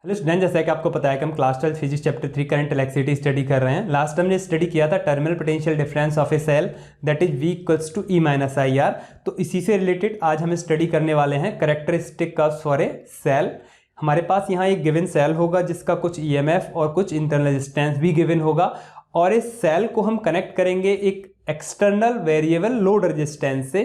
Hello student, जैसा कि आपको पता है कि हम class 12 physics chapter 3 current electricity study कर रहे हैं। लास्ट हमने स्टडी किया था terminal potential difference of a cell that is V equals to E minus I R. तो इसी से रिलेटेड आज हम स्टडी करने वाले हैं characteristic curves for a cell. हमारे पास यहाँ एक गिवन सेल होगा जिसका कुछ EMF और कुछ इंटरनल रेजिस्टेंस भी गिवन होगा, और इस सेल को हम कनेक्ट करेंगे एक एक्सटर्नल वेरिएबल लोड रेजिस्टेंस से।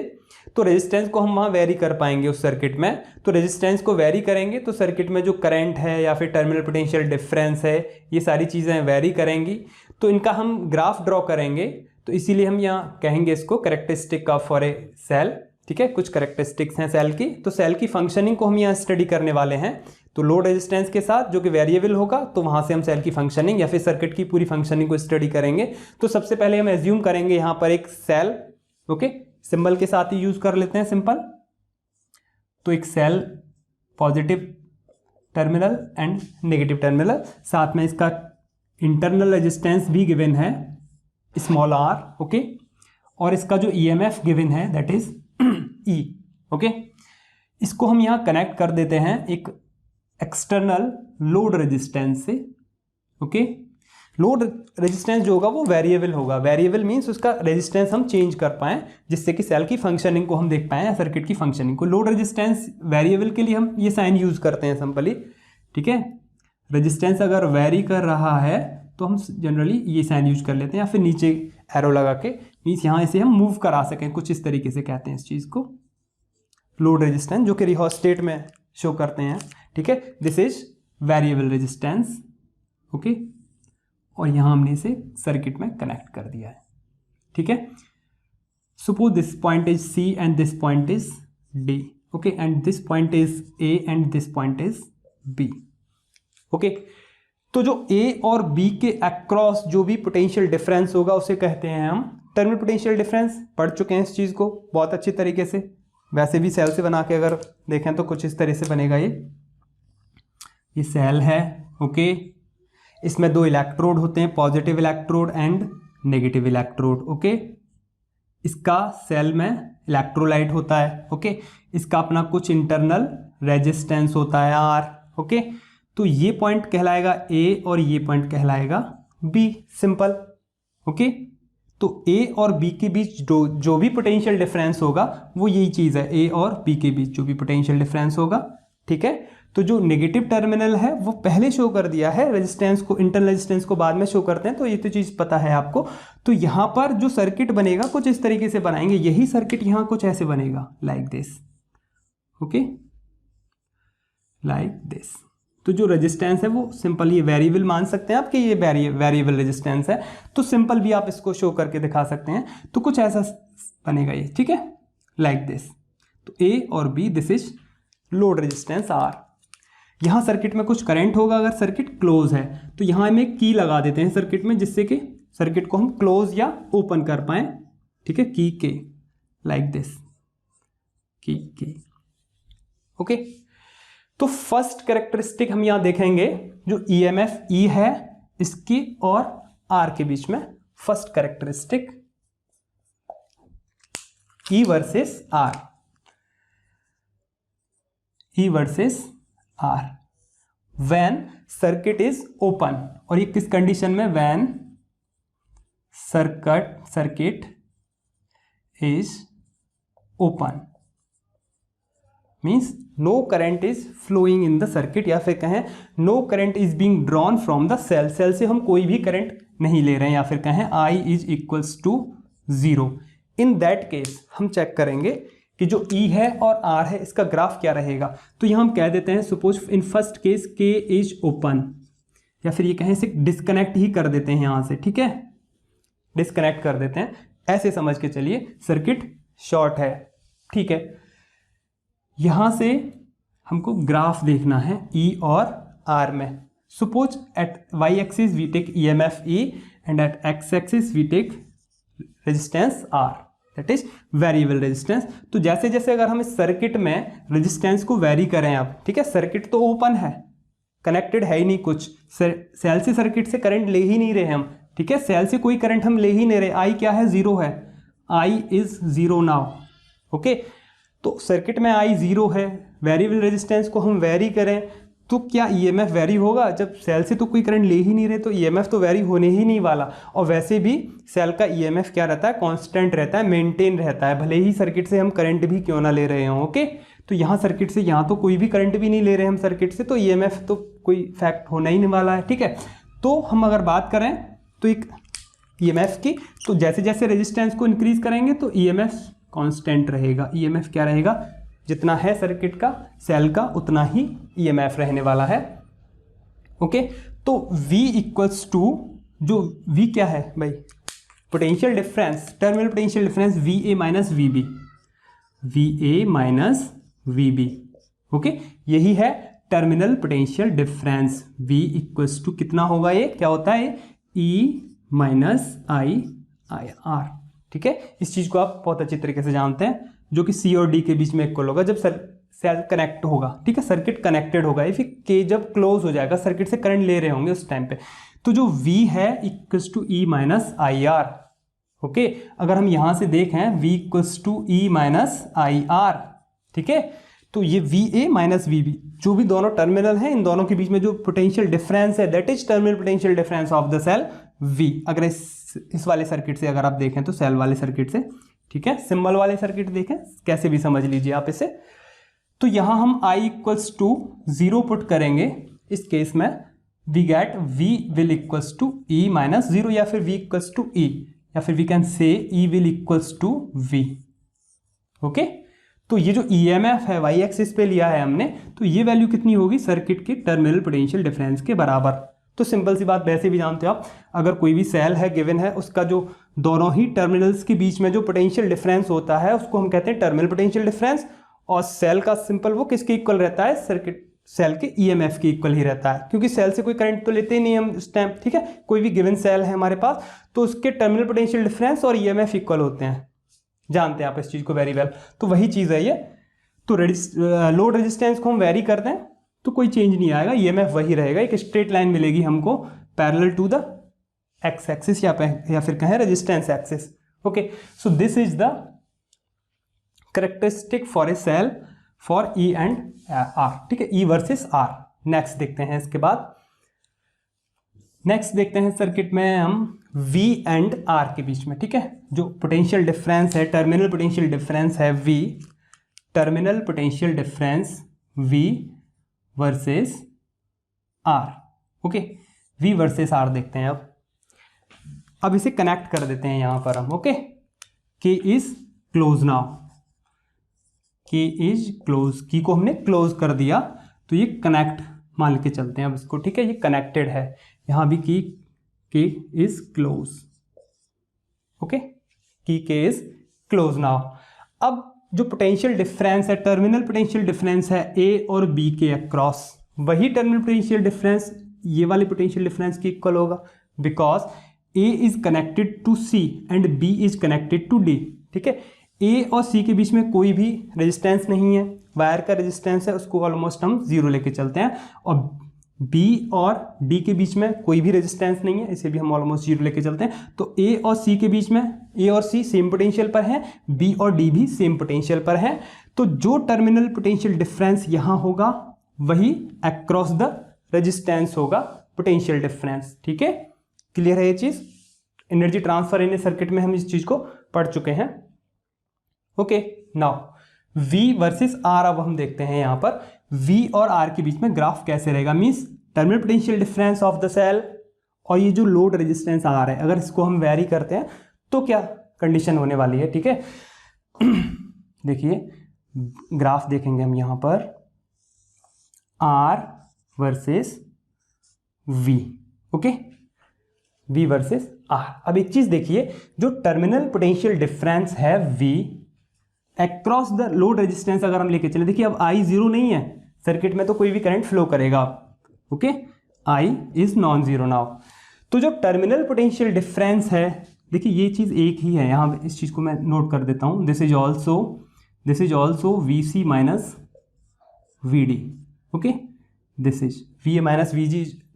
तो रेजिस्टेंस को हम वहाँ वेरी कर पाएंगे उस सर्किट में। तो रेजिस्टेंस को वेरी करेंगे तो सर्किट में जो करंट है या फिर टर्मिनल पोटेंशियल डिफरेंस है, ये सारी चीज़ें वेरी करेंगी। तो इनका हम ग्राफ ड्रॉ करेंगे। तो इसीलिए हम यहाँ कहेंगे इसको characteristic of for a cell. ठीक है, कुछ कैरेक्टरिस्टिक्स हैं सेल की। तो सेल की फंक्शनिंग को हम यहाँ स्टडी करने वाले हैं। तो लोड रेजिस्टेंस के साथ जो कि वेरिएबल होगा, तो वहाँ से हम सेल की फंक्शनिंग या फिर सर्किट की पूरी फंक्शनिंग को स्टडी करेंगे। तो सबसे पहले हम एज्यूम करेंगे यहाँ पर एक सेल। ओके, सिंबल के साथ ही यूज कर लेते हैं सिंपल। तो एक cell, positive terminal and negative terminal, साथ में इसका इंटरनल रेजिस्टेंस भी गिवन है स्मॉल आर। ओके, और इसका जो EMF गिवन है दैट इज E। ओके, इसको हम यहां कनेक्ट कर देते हैं एक एक्सटर्नल लोड रेजिस्टेंस से। ओके, लोड रेजिस्टेंस जो होगा वो वेरिएबल होगा। वेरिएबल मींस उसका रेजिस्टेंस हम चेंज कर पाएं, जिससे कि सेल की फंक्शनिंग को हम देख पाएं या सर्किट की फंक्शनिंग को। लोड रेजिस्टेंस वेरिएबल के लिए हम ये साइन यूज करते हैं सिंपली। ठीक है, रेजिस्टेंस अगर वेरी कर रहा है तो हम जनरली ये साइन यूज कर लेते हैं, या फिर नीचे एरो लगा के, मीन्स यहाँ इसे हम मूव करा सकें, कुछ इस तरीके से कहते हैं इस चीज़ को लोड रेजिस्टेंस, जो कि रिहोस्टेट में शो करते हैं। ठीक है, this is variable resistance. Okay, और यहां हमने इसे सर्किट में कनेक्ट कर दिया है। ठीक है, suppose this point is C and this point is D। Okay, and this point is A and this point is B। Okay, तो जो A और B के अक्रॉस जो भी पोटेंशियल डिफरेंस होगा उसे कहते हैं हम टर्मिनल पोटेंशियल डिफरेंस। पढ़ चुके हैं इस चीज को बहुत अच्छी तरीके से। वैसे भी सेल से बना के अगर देखें तो कुछ इस तरह से बनेगा। ये सेल है। ओके, इसमें दो इलेक्ट्रोड होते हैं, positive electrode and negative electrode. Okay, इसका सेल में इलेक्ट्रोलाइट होता है। ओके, इसका अपना कुछ इंटरनल रेजिस्टेंस होता है R। ओके, तो ये पॉइंट कहलाएगा A और ये पॉइंट कहलाएगा B। सिंपल। ओके, तो A और B के बीच जो भी पोटेंशियल डिफरेंस होगा वो यही चीज़ है, A और B के बीच जो भी पोटेंशियल डिफरेंस होगा। ठीक है, तो जो नेगेटिव टर्मिनल है वो पहले शो कर दिया है, रेजिस्टेंस को, इंटरनल रेजिस्टेंस को बाद में शो करते हैं। तो ये तो चीज़ पता है आपको। तो यहाँ पर जो सर्किट बनेगा कुछ इस तरीके से बनाएंगे। यही सर्किट यहाँ कुछ ऐसे बनेगा, like this. Okay, like this. तो जो रेजिस्टेंस है वो सिंपल, ये वेरिएबल मान सकते हैं आप कि ये वेरिएबल रेजिस्टेंस है। तो सिंपल भी आप इसको शो करके दिखा सकते हैं। तो कुछ ऐसा बनेगा ये। ठीक है, लाइक दिस। तो A और B, this is load resistance R। यहाँ सर्किट में कुछ करंट होगा अगर सर्किट क्लोज है, तो यहाँ हम एक की लगा देते हैं सर्किट में, जिससे कि सर्किट को हम क्लोज या ओपन कर पाएं। ठीक है, की के, लाइक दिस, की के। ओके, तो फर्स्ट कैरेक्टरिस्टिक हम यहाँ देखेंगे जो EMF E है इसकी और R के बीच में। First characteristic E versus R, E versus R when circuit is open. और ये किस कंडीशन में? when circuit is open means no current is flowing in the circuit, या फिर कहें no current is being drawn from the cell. Cell से हम कोई भी करंट नहीं ले रहे हैं, या फिर कहें I is equals to 0। In that case हम चेक करेंगे कि जो E है और R है इसका ग्राफ क्या रहेगा। तो यहाँ हम कह देते हैं suppose in first case K is open, या फिर ये कहें इसे डिस्कनेक्ट ही कर देते हैं यहाँ से। ठीक है, डिस्कनेक्ट कर देते हैं, ऐसे समझ के चलिए सर्किट शॉर्ट है। ठीक है, यहाँ से हमको ग्राफ देखना है E और R में। Suppose at Y axis we take EMF E and at X axis we take resistance R, that is variable resistance. तो जैसे जैसे अगर हम इस सर्किट में रेजिस्टेंस को वेरी करें अब, ठीक है, सर्किट तो ओपन है, कनेक्टेड है ही नहीं कुछ, सेल से सर्किट से करंट ले ही नहीं रहे हम। ठीक है, सेल से कोई करंट हम ले ही नहीं रहे। I क्या है? 0 है। I is 0 now. ओके, तो सर्किट में I 0 है, वेरिएबल रेजिस्टेंस को हम वेरी करें तो क्या ईएमएफ वेरी होगा? जब सेल से तो कोई करंट ले ही नहीं रहे तो ईएमएफ तो वेरी होने ही नहीं वाला। और वैसे भी सेल का ईएमएफ क्या रहता है? कांस्टेंट रहता है, मेंटेन रहता है, भले ही सर्किट से हम करंट भी क्यों ना ले रहे हों। ओके, तो यहाँ सर्किट से, यहाँ तो कोई भी करंट भी नहीं ले रहे हम सर्किट से, तो ईएमएफ तो कोई फैक्ट होना ही नहीं वाला है। ठीक है, तो हम अगर बात करें तो एक ईएमएफ की, तो जैसे जैसे रेजिस्टेंस को इंक्रीज करेंगे तो ईएमएफ कांस्टेंट रहेगा। ईएमएफ क्या रहेगा? जितना है सर्किट का, सेल का, उतना ही ईएमएफ रहने वाला है। ओके, तो V इक्वल्स टू, जो V क्या है भाई? Potential difference, terminal potential difference VA minus VB, VA minus VB। Okay, यही है terminal potential difference. V equals to कितना होगा? ये क्या होता है? E minus IR। ठीक है, इस चीज को आप बहुत अच्छी तरीके से जानते हैं, जो कि C और D के बीच में इक्वल होगा जब सेल कनेक्ट होगा। ठीक है, सर्किट कनेक्टेड होगा, इफ के जब क्लोज हो जाएगा, सर्किट से करंट ले रहे होंगे उस टाइम पे, तो जो V है equals to E minus IR। Okay, अगर हम यहां से देखें V equals to E minus IR, ठीक है, तो ये VA माइनस VB, जो भी दोनों टर्मिनल हैं, इन दोनों के बीच में जो पोटेंशियल डिफरेंस है, that is terminal potential difference of the cell V। अगर इस वाले सर्किट से अगर आप देखें तो सेल वाले सर्किट से, ठीक है, सिंबल वाले सर्किट देखें, कैसे भी समझ लीजिए आप इसे। तो यहां हम I इक्वल्स टू 0 पुट करेंगे, इस केस में we get V will equals to E minus 0, या फिर V इक्वल्स टू E, या फिर we can say E will equals to V। Okay, तो ये जो EMF है वाई एक्सिस पे लिया है हमने, तो ये वैल्यू कितनी होगी? सर्किट की टर्मिनल पोटेंशियल डिफरेंस के बराबर। तो सिंपल सी बात, वैसे भी जानते हो आप, अगर कोई भी सेल है गिवन है, उसका जो दोनों ही टर्मिनल्स के बीच में जो पोटेंशियल डिफरेंस होता है उसको हम कहते हैं टर्मिनल पोटेंशियल डिफरेंस। और सेल का सिंपल वो किसके इक्वल रहता है? सर्किट सेल के EMF के इक्वल ही रहता है, क्योंकि सेल से कोई करंट तो लेते ही नहीं हम उस टाइम। ठीक है, कोई भी गिवन सेल है हमारे पास, तो उसके टर्मिनल पोटेंशियल डिफरेंस और EMF इक्वल होते हैं। जानते हैं आप इस चीज को वेरी वेल। तो वही चीज है ये। तो लोड रेजिस्टेंस को हम वेरी करते हैं तो कोई चेंज नहीं आएगा, EMF वही रहेगा, एक स्ट्रेट लाइन मिलेगी हमको parallel to the X axis, या फिर कहें resistance axis. Okay, so this is the characteristic for a cell for E and R। ठीक है, E वर्सेस R। नेक्स्ट देखते हैं, इसके बाद नेक्स्ट देखते हैं सर्किट में हम V एंड R के बीच में। ठीक है, जो पोटेंशियल डिफरेंस है, टर्मिनल पोटेंशियल डिफरेंस है V, terminal potential difference V versus R। Okay, V versus R देखते हैं। अब इसे कनेक्ट कर देते हैं यहां पर हम। Okay, K is close now, K is close, की को हमने क्लोज कर दिया, तो ये कनेक्ट मान के चलते हैं अब इसको। ठीक है, ये कनेक्टेड है, यहां भी key K is close. Okay, key K is close now. अब जो पोटेंशियल डिफरेंस है, टर्मिनल पोटेंशियल डिफरेंस है A और B के अक्रॉस, वही टर्मिनल पोटेंशियल डिफरेंस ये वाले पोटेंशियल डिफरेंस के इक्वल होगा, because A is connected to C and B is connected to D। ठीक है, A और C के बीच में कोई भी रेजिस्टेंस नहीं है, वायर का रेजिस्टेंस है, उसको ऑलमोस्ट हम 0 लेके चलते हैं। और B और D के बीच में कोई भी रेजिस्टेंस नहीं है, इसे भी हम ऑलमोस्ट 0 लेके चलते हैं। तो A और C के बीच में, A और C सेम पोटेंशियल पर है, B और D भी सेम पोटेंशियल पर है। तो जो टर्मिनल पोटेंशियल डिफरेंस यहाँ होगा वही अक्रॉस द रेजिस्टेंस होगा पोटेंशियल डिफरेंस। ठीक है, क्लियर है ये चीज? एनर्जी ट्रांसफर इन सर्किट में हम इस चीज को पढ़ चुके हैं। Okay, now V versus R अब हम देखते हैं यहाँ पर V और R के बीच में ग्राफ कैसे रहेगा। Means terminal potential difference of the cell और ये जो लोड रेजिस्टेंस R है, अगर इसको हम वेरी करते हैं तो क्या कंडीशन होने वाली है। ठीक है, देखिए ग्राफ देखेंगे हम यहाँ पर R versus V। Okay, V versus R। अब एक चीज देखिए, जो टर्मिनल पोटेंशियल डिफरेंस है V across the load resistance अगर हम लेके चले, देखिए अब I 0 नहीं है सर्किट में, तो कोई भी करंट फ्लो करेगा। Okay, I is non zero now. तो जो टर्मिनल पोटेंशियल डिफरेंस है, देखिए ये चीज एक ही है, यहां इस चीज को मैं नोट कर देता हूं। This is also VC minus VD। Okay, this is VA minus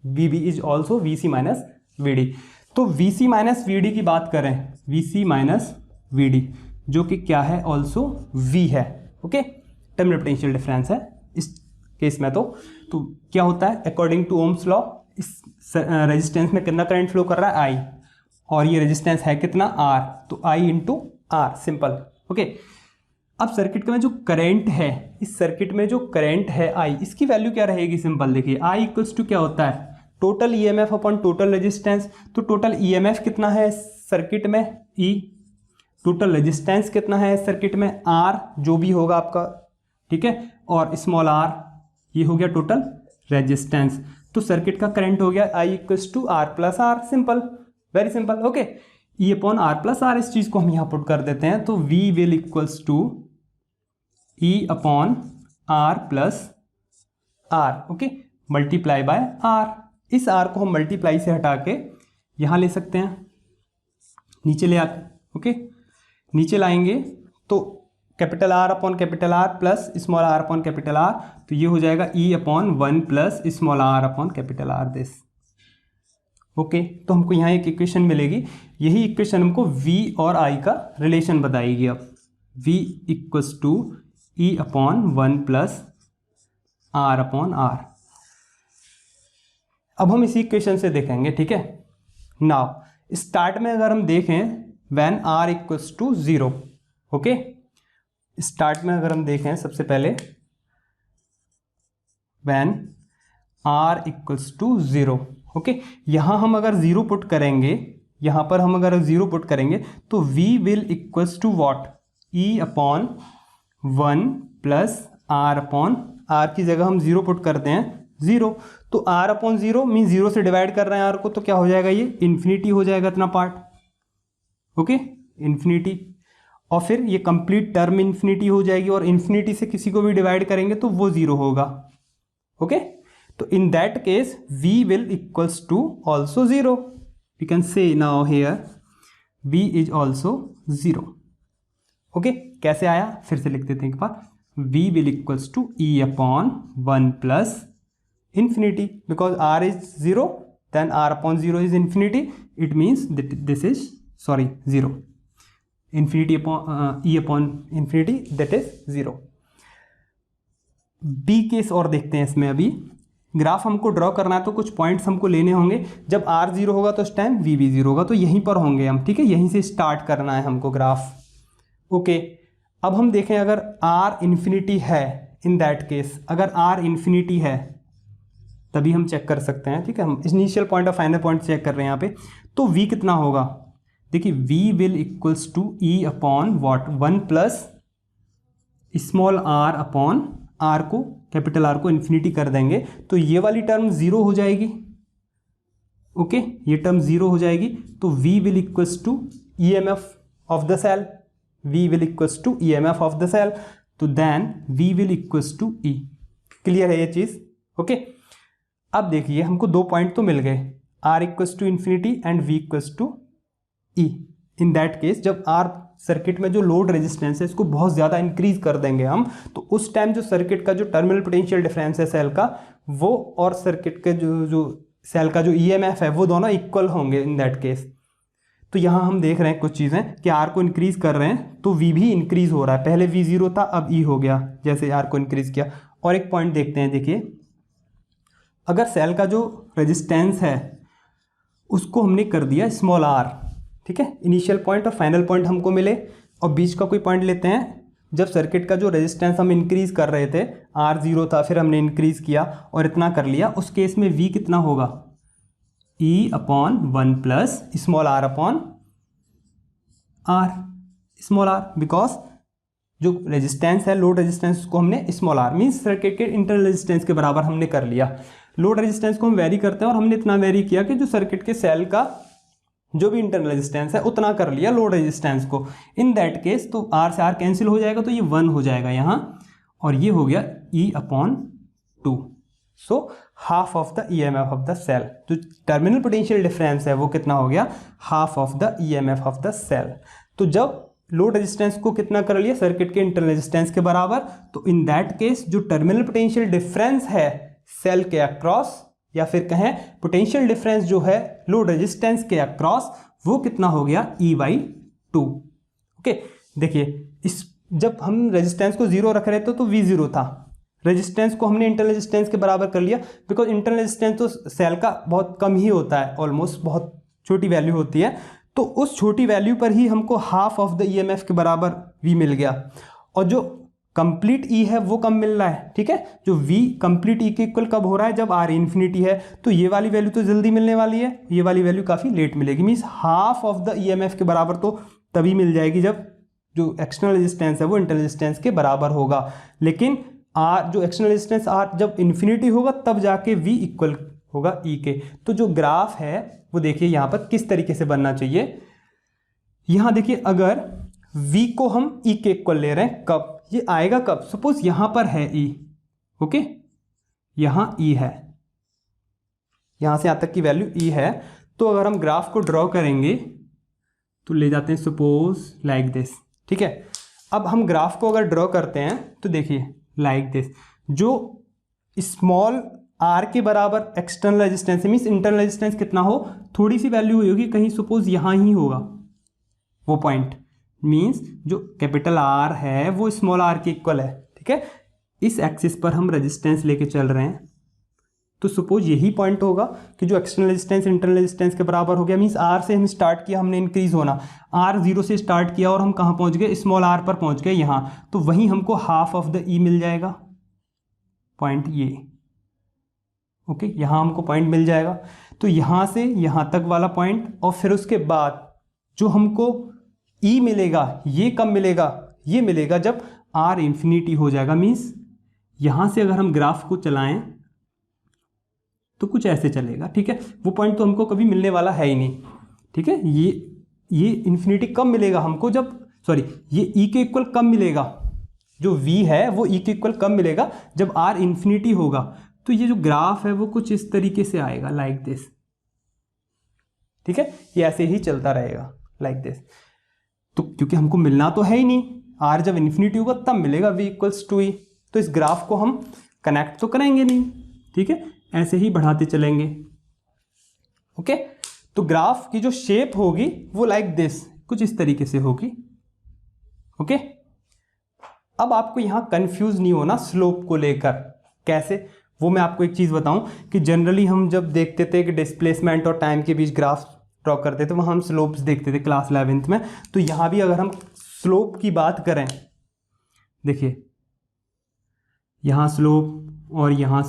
VB is also VC minus VD। तो VC माइनस VD की बात करें, VC माइनस VD जो कि क्या है, ऑल्सो V है। ओके, टर्मिनल पोटेंशियल डिफरेंस है, इस केस में तो क्या होता है, अकॉर्डिंग टू ओम्स लॉ इस रेजिस्टेंस में कितना करंट फ्लो कर रहा है, आई, और ये रेजिस्टेंस है कितना, आर, तो आई इंटू आर, सिंपल। ओके, अब सर्किट में जो करंट है, इस सर्किट में जो करंट है आई, इसकी वैल्यू क्या रहेगी, सिंपल देखिए, आई इक्वल्स टू क्या होता है, total EMF upon total resistance. तो टोटल ईएमएफ कितना है सर्किट में, ई, टोटल रेजिस्टेंस कितना है सर्किट में, आर, जो भी होगा आपका, ठीक है, और स्मॉल आर, ये हो गया टोटल रेजिस्टेंस। तो सर्किट का करंट हो गया I equals to R plus R, simple, very simple. Okay, E upon R plus R, इस चीज को हम यहां पुट कर देते हैं, तो V will equals to E upon R plus R, okay, multiply by R. इस आर को हम मल्टीप्लाई से हटा के यहां ले सकते हैं, नीचे ले आते, ओके, नीचे लाएंगे तो capital R upon capital R plus small R upon capital R, तो ये हो जाएगा E upon 1 plus small R upon capital R, this. Okay, तो हमको यहाँ एक इक्वेशन मिलेगी, यही इक्वेशन हमको v और i का रिलेशन बताएगी। अब v equals to E upon 1 plus R upon R. अब हम इसी इक्वेशन से देखेंगे, ठीक है। नाउ स्टार्ट में अगर हम देखें when r equals to 0, okay, start में अगर हम देखें सबसे पहले when r equals to 0, okay, यहां हम अगर 0 पुट करेंगे, यहां पर हम अगर 0 पुट करेंगे तो v will equals to what, e upon 1 plus r upon r की जगह हम 0 पुट करते हैं 0, तो r अपॉन 0 मीन 0 से डिवाइड कर रहे हैं r को, तो क्या हो जाएगा, ये इन्फिनिटी हो जाएगा इतना पार्ट, ओके, इन्फिनिटी, और फिर ये कंप्लीट टर्म इन्फिनिटी हो जाएगी, और इन्फिनिटी से किसी को भी डिवाइड करेंगे तो वो 0 होगा, ओके। तो in that case v will equals to also 0, we can say now here v is also 0, okay। कैसे आया, फिर से लिख देते हैं एक बार, v will equals to e upon 1 plus infinity, because r is 0 then r upon 0 is infinity, it means that this is 0, infinity upon e upon infinity, that is 0। b case और देखते हैं इसमें, अभी ग्राफ हमको draw करना है तो कुछ पॉइंट्स हमको लेने होंगे, जब r 0 होगा तो उस टाइम v भी 0 होगा, तो यहीं पर होंगे हम, ठीक है, यहीं से स्टार्ट करना है हमको ग्राफ, ओके। अब हम देखें अगर r इन्फिनिटी है, इन दैट केस अगर r इन्फिनिटी है तभी हम चेक कर सकते हैं, ठीक है, हम इनिशियल पॉइंट और फाइनल पॉइंट चेक कर रहे हैं यहाँ पे, तो v कितना होगा, देखिए v will equals to e upon what 1 plus small r upon r को, कैपिटल R को इन्फिनिटी कर देंगे, तो ये वाली टर्म 0 हो जाएगी, ओके, ये टर्म 0 हो जाएगी, तो v will equals to EMF of the cell, v will equals to EMF of the cell, तो then v will equals to E। Clear है ये चीज़, ओके। अब देखिए हमको 2 पॉइंट तो मिल गए, r equals to infinity and v equals to E। In that case जब r सर्किट में जो लोड रेजिस्टेंस है इसको बहुत ज़्यादा इंक्रीज कर देंगे हम, तो उस टाइम जो सर्किट का जो टर्मिनल पोटेंशियल डिफरेंस है सेल का, वो और सर्किट के जो सेल का जो ईएमएफ है वो दोनों इक्वल होंगे इन दैट केस। तो यहाँ हम देख रहे हैं कुछ चीज़ें कि आर को इंक्रीज कर रहे हैं तो वी भी इंक्रीज हो रहा है, पहले वी 0 था अब ई हो गया जैसे आर को इंक्रीज किया। और एक पॉइंट देखते हैं, देखिए अगर सेल का जो रेजिस्टेंस है उसको हमने कर दिया स्मॉल आर, ठीक है, इनिशियल पॉइंट और फाइनल पॉइंट हमको मिले, और बीच का कोई पॉइंट लेते हैं जब सर्किट का जो रेजिस्टेंस हम इंक्रीज कर रहे थे, आर 0 था फिर हमने इंक्रीज किया और इतना कर लिया, उस केस में वी कितना होगा, E upon 1 plus small R upon R, small R, because जो रेजिस्टेंस है लोड रेजिस्टेंस उसको हमने स्मॉल आर मीन्स सर्किट के इंटरनल रेजिस्टेंस के बराबर हमने कर लिया। लोड रेजिस्टेंस को हम वेरी करते हैं और हमने इतना वेरी किया कि जो सर्किट के सेल का जो भी इंटरनल रेजिस्टेंस है उतना कर लिया लोड रेजिस्टेंस को। इन दैट केस तो आर से आर कैंसिल हो जाएगा तो ये 1 हो जाएगा यहाँ, और ये हो गया E upon 2। So half of the EMF of the cell, जो टर्मिनल पोटेंशियल डिफरेंस है वो कितना हो गया, half of the EMF of the cell. तो जब लोड रेजिस्टेंस को कितना कर लिया सर्किट के इंटरनल रेजिस्टेंस के बराबर, तो इन दैट केस जो टर्मिनल पोटेंशियल डिफरेंस है सेल के अक्रॉस, या फिर कहें पोटेंशियल डिफरेंस जो है लोड रेजिस्टेंस के अक्रॉस, वो कितना हो गया E/2। ओके, देखिए इस जब हम रेजिस्टेंस को 0 रख रहे थे तो V0 था, रेजिस्टेंस को हमने इंटरनल रेजिस्टेंस के बराबर कर लिया, बिकॉज इंटरनल रेजिस्टेंस तो सेल का बहुत कम ही होता है, ऑलमोस्ट बहुत छोटी वैल्यू होती है, तो उस छोटी वैल्यू पर ही हमको हाफ ऑफ द ईएमएफ के बराबर वी मिल गया। और जो कंप्लीट ई है वो कम मिल रहा है, ठीक है। जो वी कंप्लीट ई के इक्वल कब हो रहा है, जब आर इन्फिनिटी है, तो ये वाली वैल्यू तो जल्दी मिलने वाली है, ये वाली वैल्यू काफ़ी लेट मिलेगी। Means half of the EMF के बराबर तो तभी मिल जाएगी जब जो एक्सटर्नल रेजिस्टेंस है वो इंटरनल रेजिस्टेंस के बराबर होगा। लेकिन आर, जो एक्सटर्नल रेजिस्टेंस आर जब इन्फिनिटी होगा तब जाके वी इक्वल होगा ई के। तो जो ग्राफ है वो देखिए यहाँ पर किस तरीके से बनना चाहिए। यहाँ देखिए, अगर v को हम e के इक्वल ले रहे हैं, कब ये आएगा, कब सपोज यहाँ पर है e, ओके, यहाँ e है, यहाँ से यहाँ तक की वैल्यू e है। तो अगर हम ग्राफ को ड्रॉ करेंगे तो ले जाते हैं सपोज लाइक दिस, ठीक है। अब हम ग्राफ को अगर ड्रॉ करते हैं तो देखिए लाइक दिस, जो स्मॉल r के बराबर external resistance means internal resistance कितना हो, थोड़ी सी वैल्यू हुई होगी, कहीं सपोज यहाँ ही होगा वो पॉइंट, मीन्स जो कैपिटल R है वो स्मॉल r के इक्वल है, ठीक है। इस एक्सिस पर हम रेजिस्टेंस लेके चल रहे हैं, तो सपोज यही पॉइंट होगा कि जो एक्सटर्नल रेजिस्टेंस इंटरनल रेजिस्टेंस के बराबर हो गया। मीन्स R से हम स्टार्ट किया, हमने इंक्रीज होना, R 0 से स्टार्ट किया और हम कहाँ पहुँच गए, स्मॉल r पर पहुँच गए यहाँ, तो वहीं हमको हाफ ऑफ द E मिल जाएगा, पॉइंट ये, ओके, यहाँ हमको पॉइंट मिल जाएगा। तो यहाँ से यहाँ तक वाला पॉइंट, और फिर उसके बाद जो हमको E मिलेगा ये कब मिलेगा, ये मिलेगा जब R इन्फिनिटी हो जाएगा। मीन्स यहाँ से अगर हम ग्राफ को चलाएं तो कुछ ऐसे चलेगा, ठीक है। वो पॉइंट तो हमको कभी मिलने वाला है ही नहीं, ठीक है। ये इन्फिनिटी कब मिलेगा हमको, जब सॉरी ये E के इक्वल कब मिलेगा, जो V है वो E के इक्वल कब मिलेगा, जब R इन्फिनिटी होगा। तो ये जो ग्राफ है वो कुछ इस तरीके से आएगा, लाइक दिस, ठीक है। ये ऐसे ही चलता रहेगा लाइक दिस। तो क्योंकि हमको मिलना तो है ही नहीं, R जब इन्फिनिटी होगा तब मिलेगा V इक्वल्स टू ई, तो इस ग्राफ को हम कनेक्ट तो करेंगे नहीं, ठीक है, ऐसे ही बढ़ाते चलेंगे, ओके। तो ग्राफ की जो शेप होगी वो लाइक दिस, कुछ इस तरीके से होगी, ओके। अब आपको यहाँ कंफ्यूज नहीं होना स्लोप को लेकर, कैसे, वो मैं आपको एक चीज़ बताऊं कि जनरली हम जब देखते थे कि डिस्प्लेसमेंट और टाइम के बीच ग्राफ ड्रॉ करते थे, वहाँ हम स्लोप्स देखते थे क्लास 11th में। तो यहाँ भी अगर हम स्लोप की बात करें, देखिए यहाँ स्लोप और यहाँ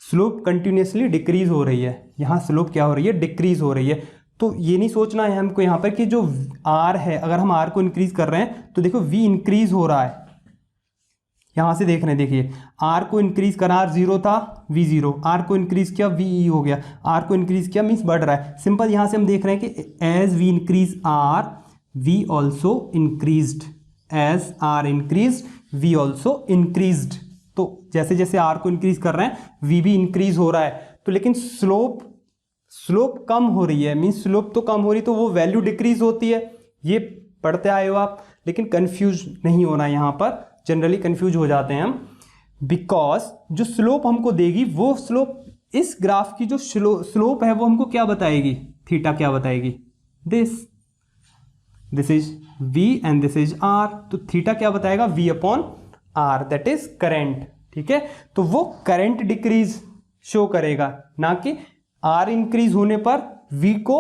स्लोप कंटिन्यूसली डिक्रीज हो रही है, यहाँ स्लोप क्या हो रही है, डिक्रीज हो रही है। तो ये नहीं सोचना है हमको यहाँ पर कि जो R है, अगर हम R को इंक्रीज कर रहे हैं तो देखो V इंक्रीज हो रहा है, यहाँ से देख रहे हैं, देखिए R को इंक्रीज करा, R 0 था, V 0, R को इंक्रीज किया, V E हो गया, R को इंक्रीज किया मीन्स बढ़ रहा है। सिंपल यहाँ से हम देख रहे हैं कि as V increase R, V also increased, as R increase V also increased. तो जैसे जैसे R को इंक्रीज कर रहे हैं V भी इंक्रीज हो रहा है। तो लेकिन स्लोप कम हो रही है, मीन्स स्लोप तो कम हो रही, तो वो वैल्यू डिक्रीज होती है। ये पढ़ते आए हो आप, लेकिन कंफ्यूज नहीं होना, यहाँ पर जनरली कंफ्यूज हो जाते हैं हम, बिकॉज जो स्लोप हमको देगी वो स्लोप, इस ग्राफ की जो स्लोप है वो हमको क्या बताएगी, थीटा क्या बताएगी, this is V and this is R। तो थीटा क्या बताएगा, V upon R, that is current, ठीक है। तो वो करंट डिक्रीज शो करेगा, ना कि R इंक्रीज होने पर V को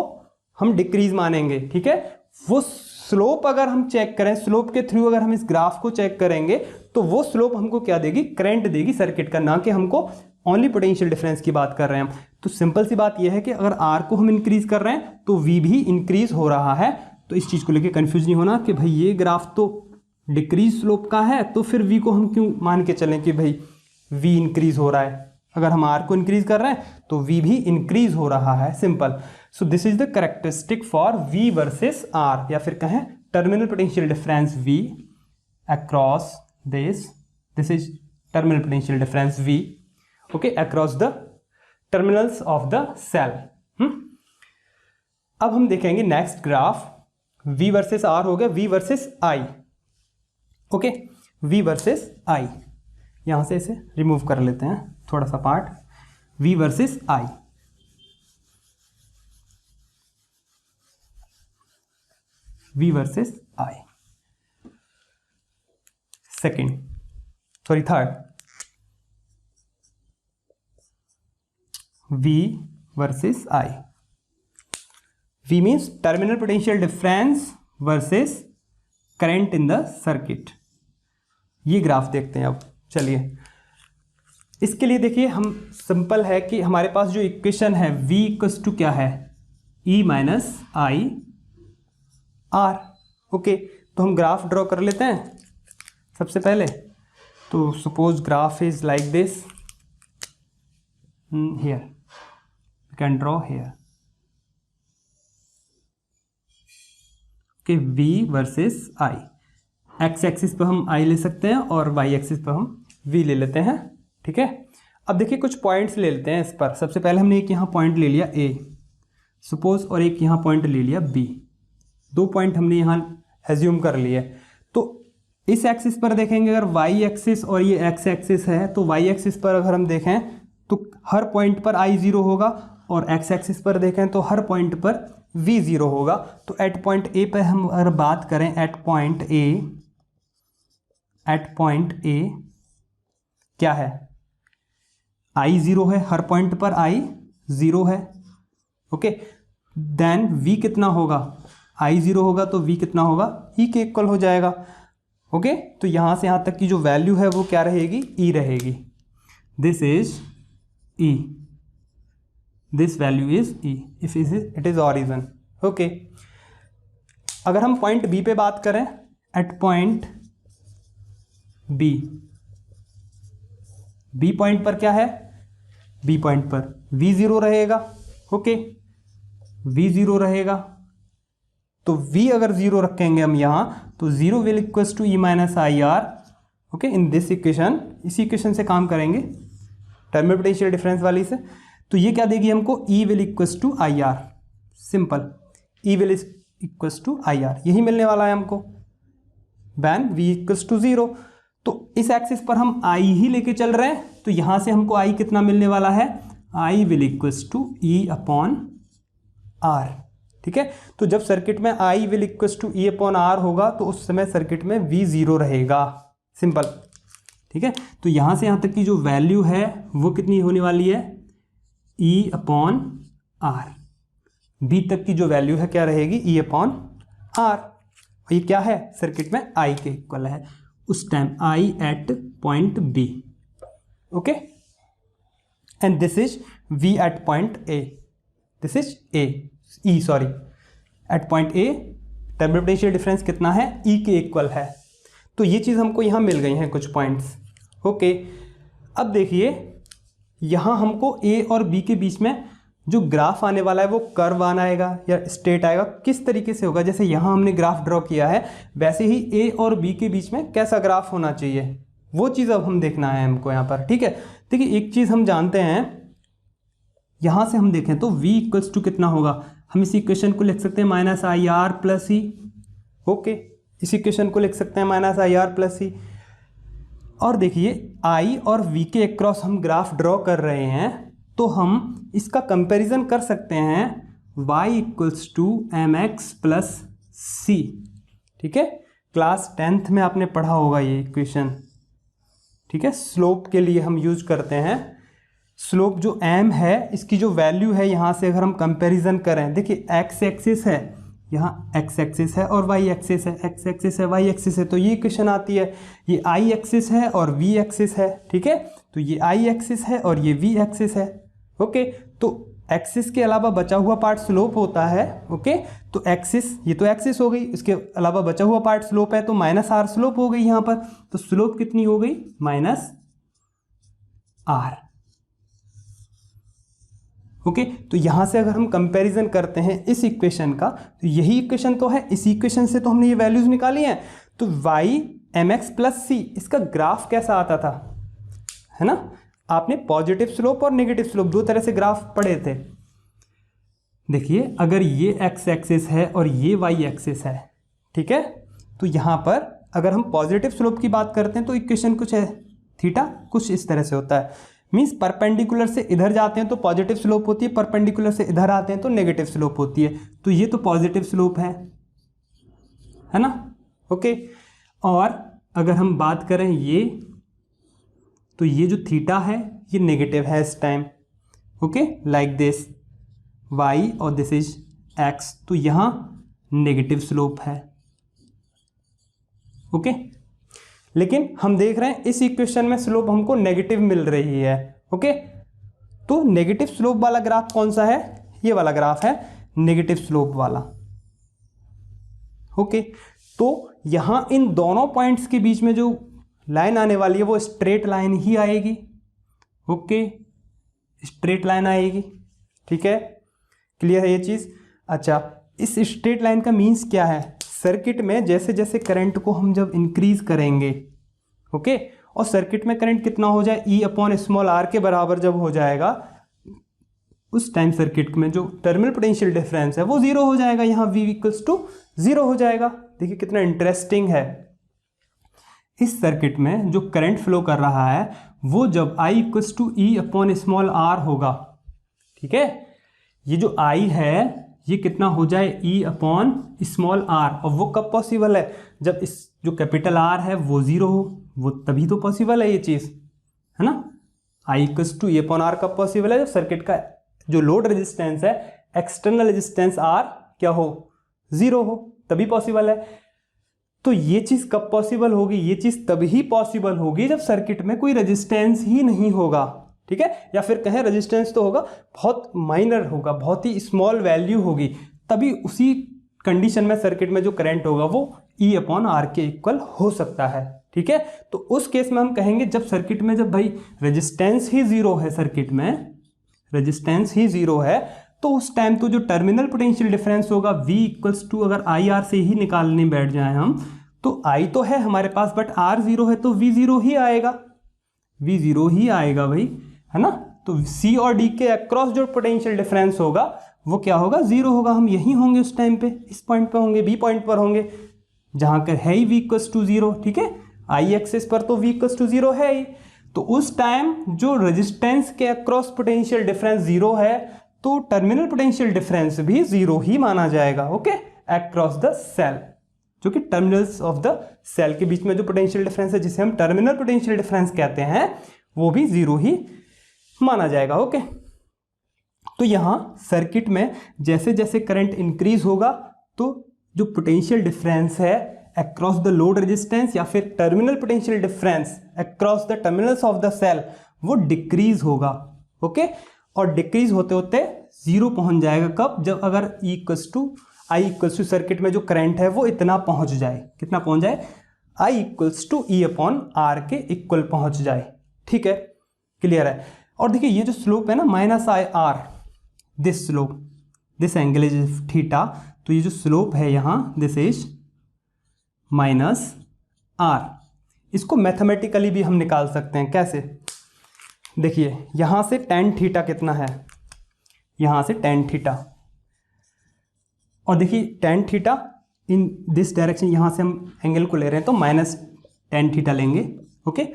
हम डिक्रीज मानेंगे, ठीक है। वो स्लोप अगर हम चेक करें, स्लोप के थ्रू अगर हम इस ग्राफ को चेक करेंगे तो वो स्लोप हमको क्या देगी, करंट देगी सर्किट का, ना कि हमको ओनली पोटेंशियल डिफरेंस की बात कर रहे हैं हम। तो सिंपल सी बात यह है कि अगर R को हम इंक्रीज कर रहे हैं तो V भी इंक्रीज हो रहा है। तो इस चीज़ को लेके कंफ्यूज नहीं होना कि भाई ये ग्राफ तो डिक्रीज स्लोप का है, तो फिर V को हम क्यों मान के चलें कि भाई V इंक्रीज हो रहा है। अगर हम R को इंक्रीज कर रहे हैं तो V भी इंक्रीज हो रहा है, simple. So this is the characteristic for V versus R, या फिर कहें terminal potential difference V across this is terminal potential difference V, okay, across the terminals of the cell. अब हम देखेंगे next graph, V versus R हो गया, V versus I, okay, V versus I। यहां से इसे रिमूव कर लेते हैं थोड़ा सा part, V versus I, V versus I, third. V versus I। V means terminal potential difference versus current in the circuit. ये ग्राफ देखते हैं अब। चलिए इसके लिए देखिए हम सिंपल है कि हमारे पास जो इक्वेशन है V इक्वल्स टू क्या है, E minus I R. Okay, तो हम ग्राफ ड्रॉ कर लेते हैं सबसे पहले। तो suppose graph is like this, here we can draw here. Okay, V versus I। X axis पर हम I ले सकते हैं और वाई एक्सिस पर हम V ले लेते हैं। ठीक है, अब देखिए कुछ पॉइंट्स ले लेते हैं इस पर। सबसे पहले हमने एक यहाँ पॉइंट ले लिया A सपोज, और एक यहाँ पॉइंट ले लिया B। दो पॉइंट हमने यहाँ एज्यूम कर लिए। तो इस एक्सिस पर देखेंगे, अगर वाई एक्सिस और ये एक्स एक्सिस है, तो वाई एक्सिस पर अगर हम देखें तो हर पॉइंट पर I 0 होगा, और एक्स एक्सिस पर देखें तो हर पॉइंट पर V 0 होगा। तो एट पॉइंट A पर हम अगर बात करें, एट पॉइंट A क्या है, I 0 है, हर पॉइंट पर I 0 है। ओके, देन V कितना होगा, I 0 होगा तो V कितना होगा, E के इक्वल हो जाएगा। ओके, तो यहाँ से यहाँ तक की जो वैल्यू है वो क्या रहेगी, E रहेगी। This is E, this value is E if it is origin. Okay, अगर हम पॉइंट B पे बात करें, एट पॉइंट B पॉइंट पर क्या है, B पॉइंट पर V 0 रहेगा। ओके, V 0 रहेगा, तो V अगर 0 रखेंगे हम यहाँ, तो 0 will equals to E minus I R. Okay, in this equation, इसी इक्वेशन से काम करेंगे टर्मिनल पोटेंशियल डिफरेंस वाली से। तो ये क्या देगी हमको, E will equals to I R. Simple, E will equals to I R, यही मिलने वाला है हमको वैन V इक्वल्स टू 0। तो इस एक्सिस पर हम I ही लेके चल रहे हैं, तो यहाँ से हमको I कितना मिलने वाला है, I will equals to E upon R। ठीक है, तो जब सर्किट में I will equals to E upon R होगा, तो उस समय सर्किट में V 0 रहेगा। सिंपल। ठीक है, तो यहाँ से यहाँ तक की जो वैल्यू है वो कितनी होने वाली है, E अपॉन R। B तक की जो वैल्यू है क्या रहेगी, E अपॉन R। ये क्या है, सर्किट में I के इक्वल है उस time, I at point B। Okay, and this is V at point A, this is E sorry, at point A terminal potential difference कितना है, E के इक्वल है। तो ये चीज़ हमको यहाँ मिल गई हैं कुछ पॉइंट्स। ओके, अब देखिए यहाँ हमको A और B के बीच में जो ग्राफ आने वाला है वो कर्व आना आएगा या स्ट्रेट आएगा, किस तरीके से होगा। जैसे यहाँ हमने ग्राफ ड्रॉ किया है, वैसे ही A और B के बीच में कैसा ग्राफ होना चाहिए, वो चीज़ अब हम देखना है हमको यहाँ पर। ठीक है, देखिए एक चीज़ हम जानते हैं, यहाँ से हम देखें तो V इक्वल्स टू कितना होगा, हम इस इक्वेशन को लिख सकते हैं minus I are plus E. Okay, इस इक्वेशन को लिख सकते हैं माइनस आई आर प्लस ई। और देखिए I और V के अक्रॉस हम ग्राफ ड्रॉ कर रहे हैं, तो हम इसका कंपैरिजन कर सकते हैं y equals to M X plus C. ठीक है, क्लास 10th में आपने पढ़ा होगा ये इक्वेशन। ठीक है, स्लोप के लिए हम यूज करते हैं। स्लोप जो m है, इसकी जो वैल्यू है, यहाँ से अगर हम कंपैरिजन करें, देखिए x एक्सिस है, यहाँ x एक्सिस है और y एक्सिस है, x एक्सिस है y एक्सिस है, तो ये इक्वेशन आती है। ये I एक्सिस है और v एक्सिस है। ठीक है, तो ये I एक्सिस है और ये v एक्सिस है। ओके, तो एक्सिस के अलावा बचा हुआ पार्ट स्लोप होता है। ओके, तो एक्सिस, ये तो एक्सिस हो गई, इसके अलावा बचा हुआ पार्ट स्लोप है, तो माइनस आर स्लोप हो गई यहाँ पर। तो स्लोप कितनी हो गई, माइनस आर। ओके, तो यहाँ से अगर हम कंपैरिजन करते हैं इस इक्वेशन का, तो यही इक्वेशन तो है, इस इक्वेशन से तो हमने ये वैल्यूज निकाली हैं। तो y mx प्लस सी, इसका ग्राफ कैसा आता था, है ना, आपने पॉजिटिव स्लोप और नेगेटिव स्लोप दो तरह से ग्राफ पढ़े थे। देखिए अगर ये x एक्सिस है और ये y एक्सिस है, ठीक है, तो यहाँ पर अगर हम पॉजिटिव स्लोप की बात करते हैं तो इक्वेशन कुछ है, थीटा कुछ इस तरह से होता है। मीन्स परपेंडिकुलर से इधर जाते हैं तो पॉजिटिव स्लोप होती है, परपेंडिकुलर से इधर आते हैं तो नेगेटिव स्लोप होती है। तो ये तो पॉजिटिव स्लोप है ना। ओके, और अगर हम बात करें ये, तो ये जो थीटा है ये नेगेटिव है इस time. Okay, like this y और दिस इज x, तो यहाँ नेगेटिव स्लोप है। ओके, लेकिन हम देख रहे हैं इस इक्वेशन में स्लोप हमको नेगेटिव मिल रही है। ओके, तो नेगेटिव स्लोप वाला ग्राफ कौन सा है? ये वाला ग्राफ है नेगेटिव स्लोप वाला। ओके, तो यहां इन दोनों पॉइंट्स के बीच में जो लाइन आने वाली है वो स्ट्रेट लाइन ही आएगी। ओके, स्ट्रेट लाइन आएगी। ठीक है, क्लियर है ये चीज? अच्छा, इस स्ट्रेट लाइन का मीन्स क्या है? सर्किट में जैसे जैसे करंट को हम जब इंक्रीज करेंगे, ओके, और सर्किट में करंट कितना हो जाए, E अपॉन स्मॉल r के बराबर जब हो जाएगा, उस टाइम सर्किट में जो टर्मिनल पोटेंशियल डिफरेंस है वो जीरो हो जाएगा। यहाँ V इक्वल्स टू जीरो हो जाएगा। देखिए कितना इंटरेस्टिंग है। इस सर्किट में जो करंट फ्लो कर रहा है वो जब I equals to E upon small r होगा, ठीक है, ये जो I है ये कितना हो जाए, E अपॉन स्मॉल r, और वो कब पॉसिबल है? जब इस जो कैपिटल R है वो जीरो हो, वो तभी तो पॉसिबल है ये चीज, है ना। I equals to E upon r कब पॉसिबल है? जब सर्किट का जो लोड रेजिस्टेंस है, एक्सटर्नल रेजिस्टेंस R क्या हो, जीरो हो, तभी पॉसिबल है। तो ये चीज कब पॉसिबल होगी? ये चीज तभी पॉसिबल होगी जब सर्किट में कोई रेजिस्टेंस ही नहीं होगा, ठीक है, या फिर कहें रेजिस्टेंस तो होगा, बहुत माइनर होगा, बहुत ही स्मॉल वैल्यू होगी, तभी उसी कंडीशन में सर्किट में जो करंट होगा वो E अपॉन R के इक्वल हो सकता है। ठीक है, तो उस केस में हम कहेंगे जब सर्किट में जब भाई रेजिस्टेंस ही जीरो है, सर्किट में रेजिस्टेंस ही जीरो है, तो उस टाइम तो जो टर्मिनल पोटेंशियल डिफरेंस होगा V इक्वल्स टू, अगर IR से ही निकालने बैठ जाए हम, तो I तो है हमारे पास बट R जीरो है, तो V जीरो ही आएगा, V जीरो ही आएगा भाई, है ना। तो C और D के अक्रॉस जो पोटेंशियल डिफरेंस होगा वो क्या होगा, जीरो होगा। हम यही होंगे उस टाइम पे, इस पॉइंट पे होंगे, B पॉइंट पर होंगे, जहां कर है ही V इक्वल्स टू जीरो। ठीक है, I एक्सिस पर तो V इक्वल्स टू जीरो है ही, तो उस टाइम जो रेजिस्टेंस के अक्रॉस पोटेंशियल डिफरेंस जीरो है, तो टर्मिनल पोटेंशियल डिफरेंस भी जीरो ही माना जाएगा। ओके, अक्रॉस द सेल, जो कि टर्मिनल्स ऑफ द सेल के बीच में जो पोटेंशियल डिफरेंस है, जिसे हम टर्मिनल पोटेंशियल डिफरेंस कहते हैं, वो भी जीरो ही माना जाएगा। ओके, तो यहां सर्किट में जैसे जैसे करंट इंक्रीज होगा तो जो पोटेंशियल डिफरेंस है अक्रॉस द लोड रेजिस्टेंस या फिर terminal potential difference across the terminals of the cell वो डिक्रीज होगा। ओके, और डिक्रीज होते होते जीरो पहुंच जाएगा। कब? जब अगर I इक्वल्स टू सर्किट में जो करंट है वो इतना पहुंच जाए, कितना पहुंच जाए, I equals to E upon R के इक्वल पहुंच जाए। ठीक है, क्लियर है। और देखिए ये जो स्लोप है ना, minus IR, this slope, this angle is theta, तो ये जो स्लोप है यहाँ, दिस इज माइनस R। इसको मैथमेटिकली भी हम निकाल सकते हैं। कैसे? देखिए यहाँ से tan थीटा कितना है, यहाँ से tan थीटा, और देखिए tan theta in this direction, यहाँ से हम एंगल को ले रहे हैं तो माइनस tan थीटा लेंगे। ओके,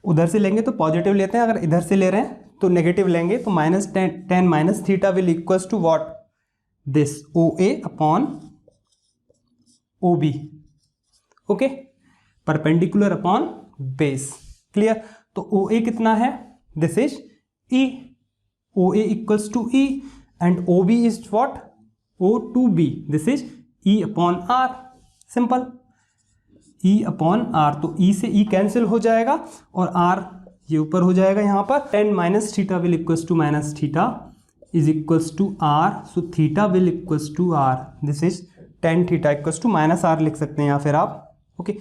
उधर से लेंगे तो पॉजिटिव लेते हैं, अगर इधर से ले रहे हैं तो नेगेटिव लेंगे, तो minus tan minus theta will equals to what, this OA upon OB। Okay, perpendicular upon base. Clear? तो OA कितना है, this is E, OA equals to E, and OB is what, O2B, this is E upon R। Simple, E upon R, तो E से E cancel हो जाएगा और R ये ऊपर हो जाएगा यहाँ पर। tan minus theta will equals to minus theta is equals to R, so theta will equals to R, this is tan theta equals to minus R लिख सकते हैं, या फिर आप okay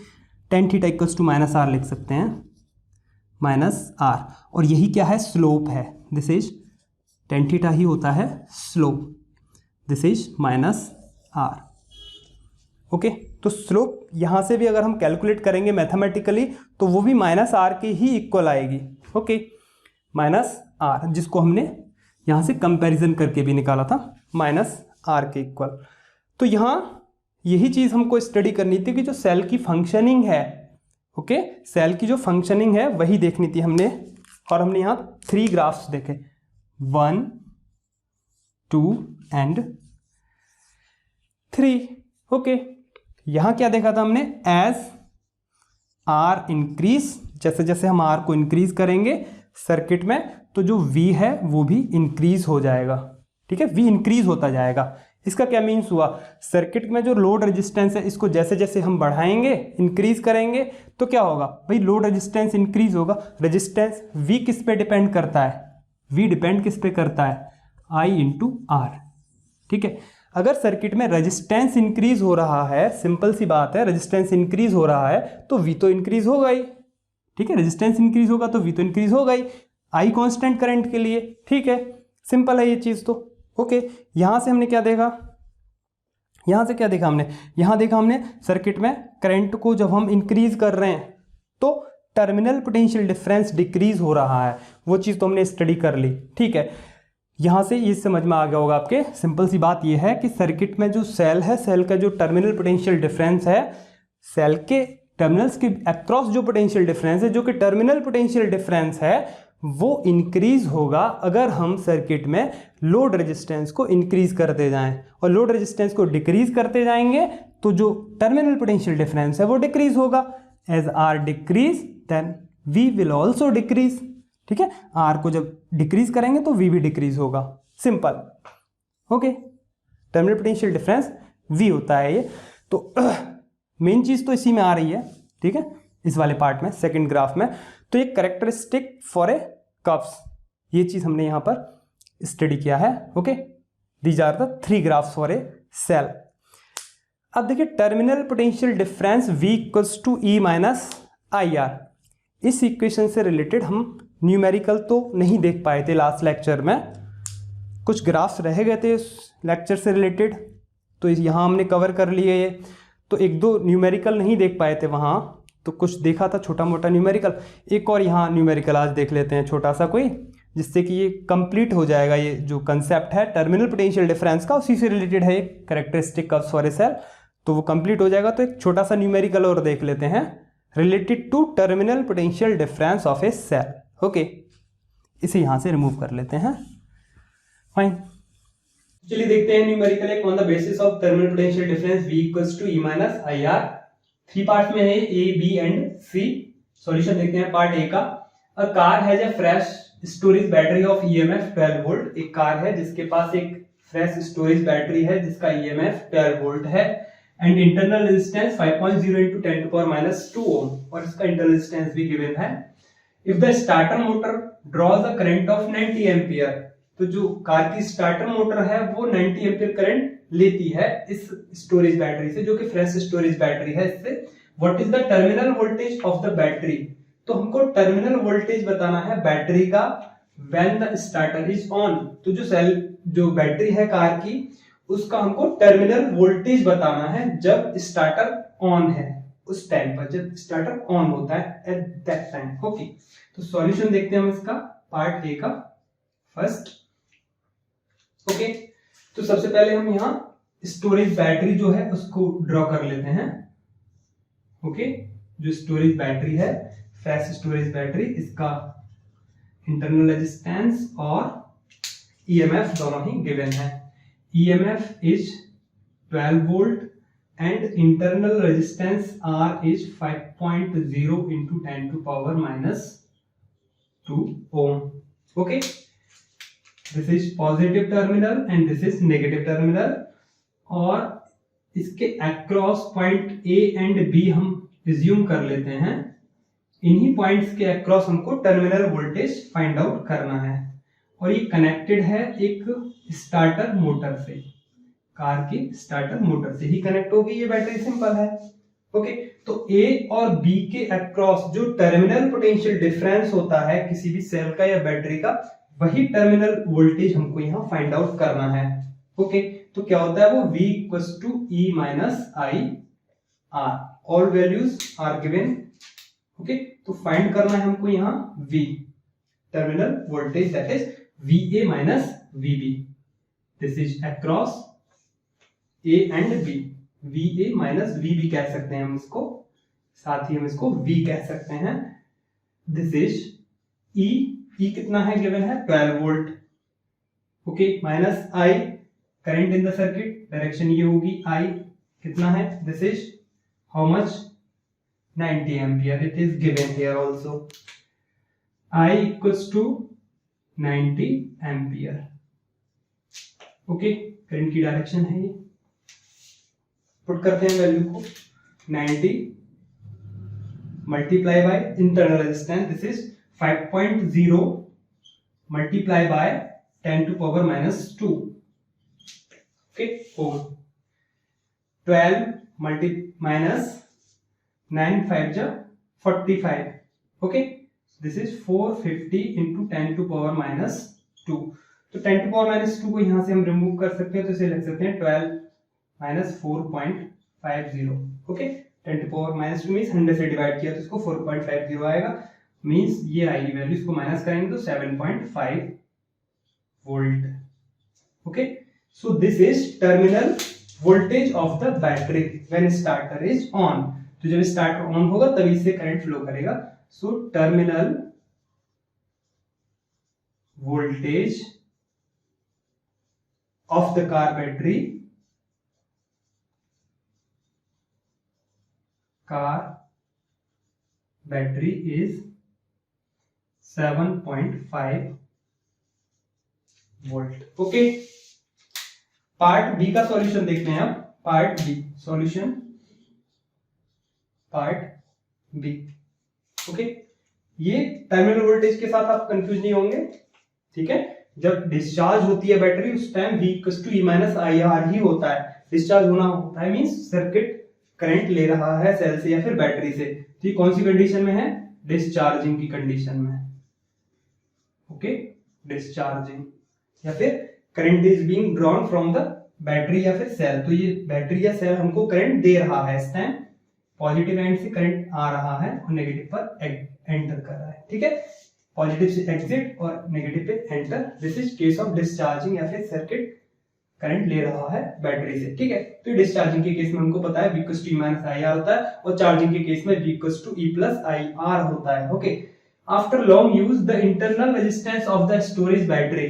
tan theta equals to minus R लिख सकते हैं, minus R। और यही क्या है, स्लोप है, दिस इज tan थीटा ही होता है slope, this is minus R। Okay, तो स्लोप यहाँ से भी अगर हम कैलकुलेट करेंगे मैथमेटिकली तो वो भी माइनस R के ही इक्वल आएगी। ओके, माइनस R, जिसको हमने यहाँ से कंपैरिजन करके भी निकाला था, माइनस R के इक्वल। तो यहाँ यही चीज़ हमको स्टडी करनी थी कि जो सेल की फंक्शनिंग है, ओके, सेल की जो फंक्शनिंग है वही देखनी थी हमने, और हमने यहाँ 3 ग्राफ्स देखे, 1, 2 एंड 3। ओके, यहाँ क्या देखा था हमने, एज R इंक्रीज, जैसे जैसे हम R को इंक्रीज करेंगे सर्किट में तो जो V है वो भी इंक्रीज हो जाएगा। ठीक है, V इंक्रीज होता जाएगा। इसका क्या मीन्स हुआ, सर्किट में जो लोड रेजिस्टेंस है इसको जैसे जैसे हम बढ़ाएंगे, इंक्रीज करेंगे, तो क्या होगा भाई, लोड रेजिस्टेंस इंक्रीज होगा। रेजिस्टेंस V किस पे डिपेंड करता है, V डिपेंड किस पे करता है, I इंटू R। ठीक है, अगर सर्किट में रेजिस्टेंस इंक्रीज हो रहा है, सिंपल सी बात है, रेजिस्टेंस इंक्रीज हो रहा है तो V तो इंक्रीज होगा ही। ठीक है, रेजिस्टेंस इंक्रीज होगा तो V तो इंक्रीज होगा ही, I कांस्टेंट करंट के लिए। ठीक है, सिंपल है ये चीज़ तो। ओके, यहां से हमने क्या देखा, यहां से क्या देखा हमने, यहां देखा हमने सर्किट में करंट को जब हम इंक्रीज कर रहे हैं तो टर्मिनल पोटेंशियल डिफरेंस डिक्रीज हो रहा है, वो चीज़ तो हमने स्टडी कर ली। ठीक है, यहां से ये समझ में आ गया होगा आपके, सिंपल सी बात ये है कि सर्किट में जो सेल है, सेल का जो टर्मिनल पोटेंशियल डिफरेंस है, सेल के टर्मिनल्स के अक्रॉस जो पोटेंशियल डिफरेंस है, जो कि टर्मिनल पोटेंशियल डिफरेंस है, वो इंक्रीज होगा अगर हम सर्किट में लोड रेजिस्टेंस को इंक्रीज करते जाएं, और लोड रेजिस्टेंस को डिक्रीज करते जाएंगे तो जो टर्मिनल पोटेंशियल डिफरेंस है वो डिक्रीज होगा। As R decrease then V will also decrease. ठीक है, आर को जब डिक्रीज करेंगे तो वी भी डिक्रीज होगा, simple. Okay, terminal potential difference V होता है ये। तो मेन चीज तो इसी में आ रही है। ठीक है, इस वाले पार्ट में, सेकंड ग्राफ में। तो ये कैरेक्टरिस्टिक फॉर ए कर्व्स, ये चीज हमने यहां पर स्टडी किया है। Okay, these are the 3 graphs for a cell. अब देखिए, terminal potential difference V equals to E minus IR। इस इक्वेशन से रिलेटेड हम न्यूमेरिकल तो नहीं देख पाए थे लास्ट लेक्चर में, कुछ ग्राफ्स रह गए थे इस लेक्चर से रिलेटेड, तो यहाँ हमने कवर कर लिए ये। तो 1-2 न्यूमेरिकल नहीं देख पाए थे वहाँ, तो कुछ देखा था छोटा मोटा न्यूमेरिकल। एक और यहाँ न्यूमेरिकल आज देख लेते हैं छोटा सा कोई, जिससे कि ये कंप्लीट हो जाएगा। ये जो कंसेप्ट है टर्मिनल पोटेंशियल डिफरेंस का, उसी से रिलेटेड है एक characteristic curves for a cell, तो वो कंप्लीट हो जाएगा। तो एक छोटा सा न्यूमेरिकल और देख लेते हैं related to terminal potential difference of a cell. Okay, इसे यहाँ से रिमूव कर लेते हैं। फाइन, चलिए देखते हैं न्यूमेरिकल एक on the basis of terminal potential difference V equals to E minus IR। 3 parts में है, A, B and C। Solution देखते हैं पार्ट A का। A car has a fresh storage battery of EMF 12 volt. एक car है जिसके पास एक fresh storage battery है जिसका EMF 12 वोल्ट है, and internal resistance 5.0 into 10 to power minus 2 ohm, और इसका इंटरनल रेजिस्टेंस भी गिवन है। If the starter motor draws a current of 90 ampere, तो जो कार की स्टार्टर मोटर है वो 90 एम्पियर करंट लेती है इस स्टोरेज बैटरी से, जो कि फ्रेश स्टोरेज बैटरी है इससे। What is the terminal voltage of the battery, तो हमको टर्मिनल वोल्टेज बताना है बैटरी का when the starter is on. तो जो सेल, जो बैटरी है कार की, उसका हमको टर्मिनल वोल्टेज बताना है जब स्टार्टर ऑन है, उस टाइम पर, जब स्टार्टर ऑन होता है एट दैट टाइम। ओके, तो सॉल्यूशन देखते हैं हम इसका पार्ट ए का फर्स्ट। ओके, तो सबसे पहले हम यहाँ स्टोरेज बैटरी जो है उसको ड्रॉ कर लेते हैं। ओके, जो स्टोरेज बैटरी है, फ्रेश स्टोरेज बैटरी, इसका इंटरनल रेजिस्टेंस और EMF दोनों ही गिवन है। EMF is 12 volt and internal resistance R is 5.0 into 10 to power minus 2 ohm. Okay, this is positive terminal and this is negative terminal, और इसके across point A and B हम assume कर लेते हैं। इन्हीं points के across हमको terminal voltage find out करना है, और ये कनेक्टेड है एक स्टार्टर मोटर से, कार की स्टार्टर मोटर से ही कनेक्ट होगी ये बैटरी, सिंपल है। ओके, तो A और B के अक्रॉस जो टर्मिनल पोटेंशियल डिफरेंस होता है किसी भी सेल का या बैटरी का, वही टर्मिनल वोल्टेज हमको यहाँ फाइंड आउट करना है। ओके, तो क्या होता है वो V equals to E minus IR, all values are given. Okay, तो फाइंड करना है हमको यहाँ V, terminal voltage, that is VA minus VB. This is across A and B. VA minus VB कह सकते हैं हम इसको, साथ ही हम इसको V कह सकते हैं। This is E, E कितना है गिवन है 12 volt. Okay, minus I, current in the circuit, direction ये होगी I कितना है, this is how much 90 ampere, it is given here also. I equals to 90 ampere. Okay, current की direction है ये। पुट करते हैं वैल्यू को, 90 multiply by internal resistance, this is 5.0 multiply by 10 to power minus 2, okay, 4, 12 minus 9 5 जा 45, okay, this is 450 into 10 to power minus 2। तो 10 to power minus 2 को यहां से हम रिमूव कर सकते हैं, तो इसे लिख सकते हैं 12 minus 4.50, okay. 10 to power minus 2 means 100 से डिवाइड किया तो इसको 4.50 आएगा, मीन्स ये आएगी वैल्यू, इसको माइनस करेंगे तो 7.5 volt, okay. So this is terminal voltage of the battery when starter is on. तो जब स्टार्टर ऑन होगा तभी से करंट फ्लो करेगा। So terminal voltage of the car battery is 7.5 volt, okay. Part B का solution देखते हैं अब। Part B solution, part B, okay. ये टर्मिनल वोल्टेज के साथ आप कंफ्यूज नहीं होंगे, ठीक है। जब डिस्चार्ज होती है बैटरी उस टाइम V = E - IR ही होता है। डिस्चार्ज होना होता है मींस सर्किट करंट ले रहा है सेल से या फिर बैटरी से। तो ये कौन सी कंडीशन में है? डिस्चार्जिंग की कंडीशन में, ओके। डिस्चार्जिंग या फिर current is being drawn from the battery या फिर सेल। तो ये बैटरी या सेल हमको करंट दे रहा है, इस टाइम पॉजिटिव एंड से करंट आ रहा है और नेगेटिव पर एंटर कर रहा है, ठीक है। पॉजिटिव से एग्जिट और नेगेटिव पे enter, this is case of discharging या फिर सर्किट करंट ले रहा है बैटरी से, ठीक है। तो डिस्चार्जिंग के केस में हमको पता है V = E - IR होता है और चार्जिंग के केस में V = E + IR होता है, okay. After long use the internal resistance of the storage battery,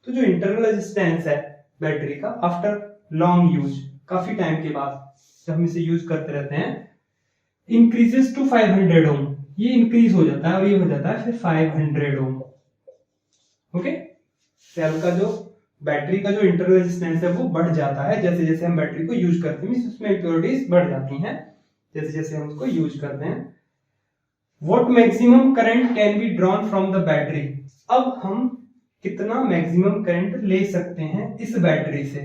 तो जो इंटरनल रेजिस्टेंस है बैटरी का आफ्टर लॉन्ग यूज, काफी टाइम के बाद जब हम इसे यूज करते रहते हैं, इंक्रीजेस टू 500 ओम, ये इंक्रीज हो जाता है और ये हो जाता है फिर 500 ओम, ओके। सेल का जो बैटरी का जो इंटरनल रेजिस्टेंस है वो बढ़ जाता है जैसे जैसे हम बैटरी को यूज करते हैं, उसमें इम्प्योरिटीज बढ़ जाती हैं जैसे जैसे हम उसको यूज करते हैं। What maximum current can be drawn from the battery, अब हम कितना मैक्सिमम करंट ले सकते हैं इस बैटरी से,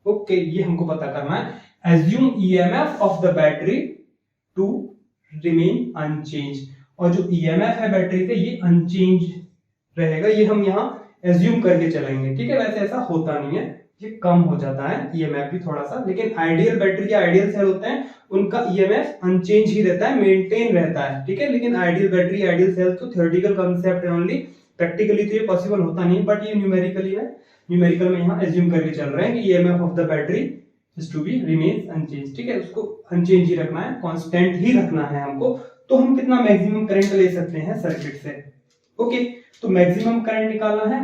ओके, ये हमको पता करना है। Assume EMF of the battery to remain unchange, और जो ईएमएफ है बैटरी का ये अनचेंज रहेगा, ये हम यहाँ एज्यूम करके चलेंगे, ठीक है। वैसे ऐसा होता नहीं है, ये कम हो जाता है ईएमएफ भी थोड़ा सा, लेकिन आइडियल बैटरी या आइडियल सेल होते हैं उनका ईएमएफ अनचेंज ही रहता है, मेंटेन रहता है, ठीक है। लेकिन आइडियल बैटरी आइडियल सेल तो थ्योरेटिकल कांसेप्ट है ओनली, प्रैक्टिकली तो ये पॉसिबल होता नहीं, बट ये न्यूमेरिकली है, न्यूमेरिकल में यहाँ एज्यूम करके चल रहे हैं कि EMF of the battery is to be remains unchange, ठीक है। उसको अनचेंज ही रखना है, कांस्टेंट ही रखना है हमको। तो हम कितना मैक्सिमम करंट ले सकते हैं सर्किट से, ओके। तो मैक्सिमम करंट निकालना है,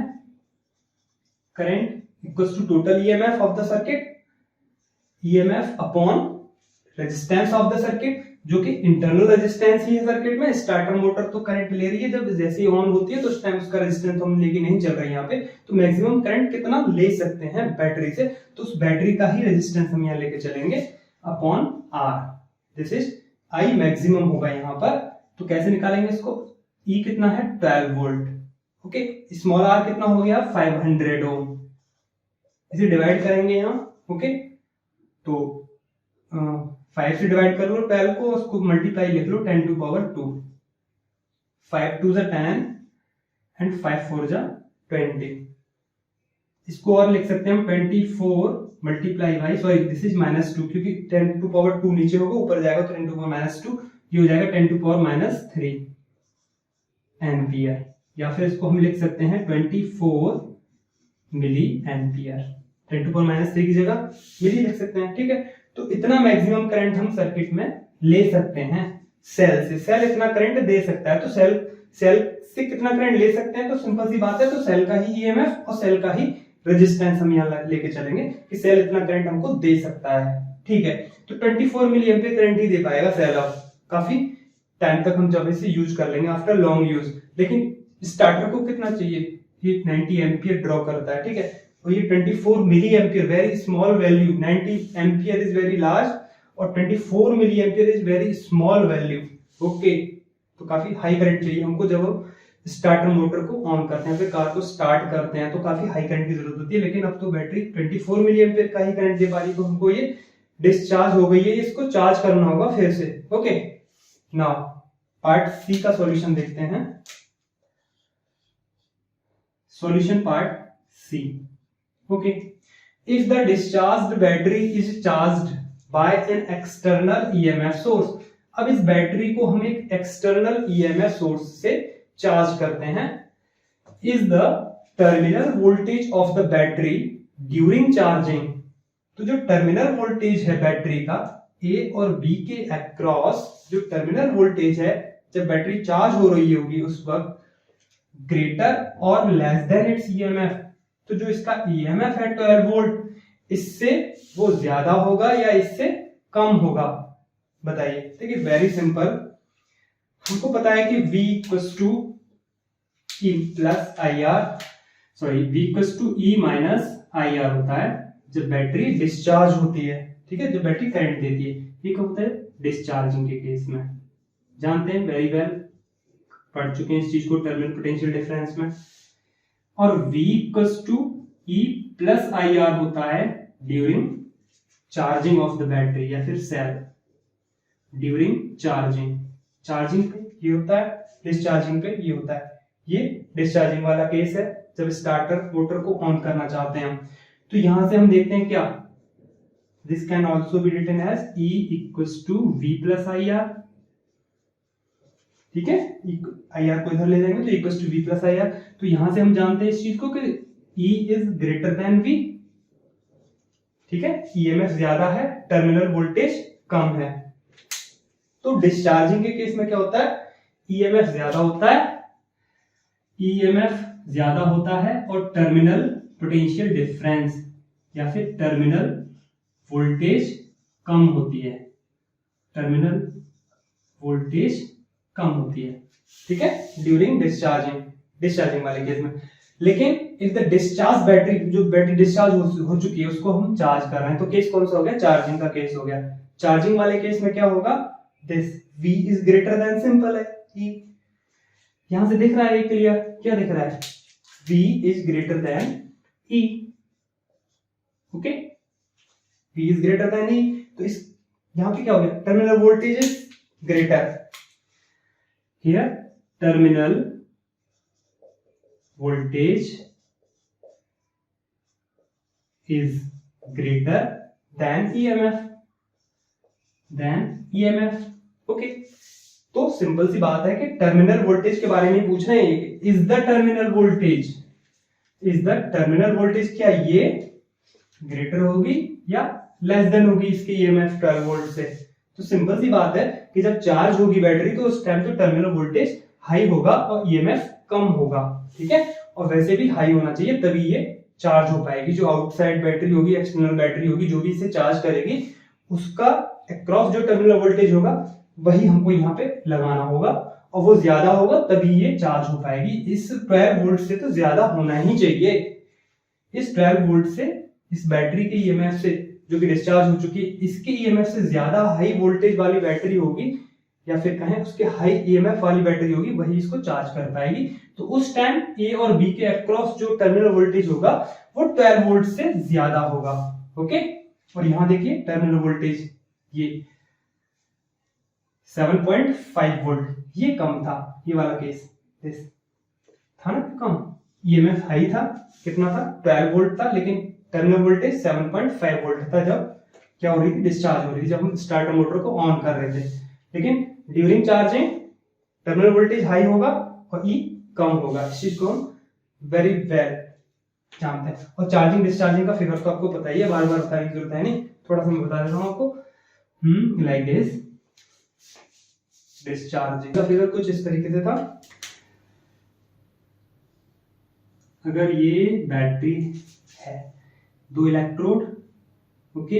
current equals to total EMF of the circuit, EMF upon resistance of the circuit, जो कि इंटरनल रेजिस्टेंस ही है सर्किट में। स्टार्टर मोटर तो करंट ले रही है, जब जैसे ही ऑन होती है तो उस टाइम उसका रेजिस्टेंस हम लेके नहीं चल रहे हैं यहाँ पे। तो मैक्सिमम करंट कितना ले सकते हैं बैटरी से, तो उस बैटरी का ही रेजिस्टेंस हम यहाँ लेके चलेंगे upon R, this is I maximum होगा यहाँ पर। तो कैसे निकालेंगे इसको, E कितना है 12 वोल्ट, ओके। स्मॉल r कितना हो गया 500 ओम, इसे डिवाइड करेंगे यहाँ, ओके। तो 5 से डिवाइड कर लो 12 को, उसको मल्टीप्लाई लिख लो 10 to power 2, 5 2 जा 10 एंड 5 4 जा 20। इसको और लिख सकते हैं हम 24 multiply by, sorry this is -2, क्योंकि 10 to power 2 नीचे होगा, ऊपर जाएगा तो 10 to power -2, ये हो जाएगा 10 to power -3 एम्पियर। या फिर इसको हम लिख सकते हैं 24 मिली एम्पियर, 10 to power -3 की जगह मिली लिख सकते हैं, ठीक है। तो इतना मैक्सिमम करंट हम सर्किट में ले सकते हैं सेल से। सेल इतना करंट दे सकता है, तो सेल से कितना करंट ले सकते हैं, तो सिंपल सी बात है, तो सेल का ही ईएमएफ और सेल का ही रेजिस्टेंस हम यहाँ लेके चलेंगे कि सेल इतना करंट हमको दे सकता है, ठीक है। तो 24 मिली एम्पियर करंट ही दे पाएगा सेल, अब काफी टाइम तक हम जब इसे यूज कर लेंगे आफ्टर लॉन्ग यूज। लेकिन स्टार्टर को कितना चाहिए, ये 90 एम्पियर ड्रॉ करता है, ठीक है। और ये 24 milli ampere, very small value, 90 ampere is very large और 24 milli ampere is very small value. Okay, तो काफी हाई करंट चाहिए हमको जब स्टार्टर मोटर को ऑन करते हैं, फिर कार को स्टार्ट करते हैं, तो काफी हाई करंट की जरूरत होती है। लेकिन अब तो बैटरी 24 मिली एम्पियर का ही करंट दे पा रही है, तो हमको ये डिस्चार्ज हो गई है, इसको चार्ज करना होगा फिर से। ओके, नाउ पार्ट सी का सॉल्यूशन देखते हैं। Solution part C. Okay, if the discharged battery is charged by an external EMF source. अब इस बैटरी को हम एक एक्सटर्नल ईएमएफ सोर्स से चार्ज करते हैं। Is the terminal voltage of the battery during charging. तो जो टर्मिनल वोल्टेज है बैटरी का ए और बी के अक्रॉस, जो टर्मिनल वोल्टेज है जब बैटरी चार्ज हो रही होगी उस वक्त, ग्रेटर और लेस देन इट्स ईएमएफ। तो जो इसका ईएमएफ है 12 वोल्ट, इससे वो ज्यादा होगा या इससे कम होगा, बताइए। देखिए वेरी सिंपल, हमको पता है कि V equals to E plus I R, sorry V equals to E minus I R होता है जब बैटरी डिस्चार्ज होती है, ठीक है, जब बैटरी करंट देती है। ये कब होता है? डिस्चार्जिंग के केस में। जानते हैं, वेरी वेल पढ़ चुके हैं इस चीज को टर्मिनल पोटेंशियल डिफरेंस में। और V equals to E plus I R होता है during charging of the battery या फिर सेल, ड्यूरिंग चार्जिंग। चार्जिंग पे ये होता है, डिस्चार्जिंग पे ये होता है। ये डिस्चार्जिंग वाला केस है जब स्टार्टर मोटर को ऑन करना चाहते हैं हम। तो यहां से हम देखते हैं क्या, this can also be written as E equals to V plus I R, ठीक है। आई आर को इधर ले जाएंगे तो equals to V plus I R. तो यहां से हम जानते हैं इस चीज को कि E is greater than V, ठीक है। ईएमएफ ज्यादा है, टर्मिनल वोल्टेज कम है। तो डिस्चार्जिंग के केस में क्या होता है, ईएमएफ ज्यादा होता है, ईएमएफ ज्यादा होता है और टर्मिनल पोटेंशियल डिफरेंस या फिर टर्मिनल वोल्टेज कम होती है, टर्मिनल वोल्टेज कम होती है, ठीक है, ड्यूरिंग डिस्चार्जिंग वाले केस में। लेकिन इफ द डिस्चार्ज बैटरी, जो बैटरी डिस्चार्ज हो चुकी है उसको हम चार्ज कर रहे हैं, तो केस कौन सा हो गया? चार्जिंग का केस हो गया। चार्जिंग वाले केस में क्या होगा, this V is greater than, simple है E। यहां से दिख रहा है क्लियर, क्या दिख रहा है? V is greater than E, okay, V is greater than E। तो इस यहां पे क्या हो गया, terminal voltage is greater, here terminal voltage is greater than EMF, okay. तो सिंपल सी बात है कि टर्मिनल वोल्टेज के बारे में पूछ रहे हैं, इज द टर्मिनल वोल्टेज क्या ये ग्रेटर होगी या लेस देन होगी इसके EMF 12 वोल्ट से? तो सिंपल सी बात है कि जब चार्ज होगी बैटरी तो उस टाइम तो टर्मिनल वोल्टेज हाई होगा और EMF कम होगा, ठीक है। और वैसे भी हाई होना चाहिए तभी ये चार्ज हो पाएगी। जो आउटसाइड बैटरी होगी, एक्सटर्नल बैटरी होगी, जो भी इसे चार्ज करेगी, उसका अक्रॉस जो टर्मिनल वोल्टेज होगा वही हमको यहाँ पे लगाना होगा और वो ज्यादा होगा तभी ये चार्ज हो पाएगी। इस 12 वोल्ट से तो ज्यादा होना ही चाहिए। इस 12 वोल्ट से, इस बैटरी के ईएमएफ से जो कि डिस्चार्ज हो चुकी है, इसके ईएमएफ से ज्यादा हाई वोल्टेज वाली बैटरी होगी या फिर कहें उसके हाई ईएमएफ वाली बैटरी होगी, वही इसको चार्ज कर पाएगी। तो उस टाइम ए और बी के अक्रॉस जो टर्मिनल वोल्टेज होगा वो 12 वोल्ट से ज्यादा होगा, ओके। और यहां देखिए टर्मिनल वोल्टेज ये 7.5 वोल्ट, ये कम था, ये वाला केस था ना कम, ईएमएफ हाई था, कितना था? 12 वोल्ट था, लेकिन टर्मिनल वोल्टेज 7.5 वोल्ट था जब क्या हो रही थी, डिस्चार्ज हो रही थी, जब हम स्टार्टर मोटर को ऑन कर रहे थे। लेकिन during charging terminal voltage high होगा और ई कम होगा। इस चीज को हम वेरी वेल जानते हैं। और चार्जिंग डिस्चार्जिंग का फिगर तो आपको पता ही है, बार बार बताने की जरूरत है नहीं, थोड़ा सा मैं बता देता हूं आपको। लाइक दिस, डिस्चार्जिंग का फिगर कुछ इस तरीके से था। अगर ये बैटरी है, 2 इलेक्ट्रोड, ओके,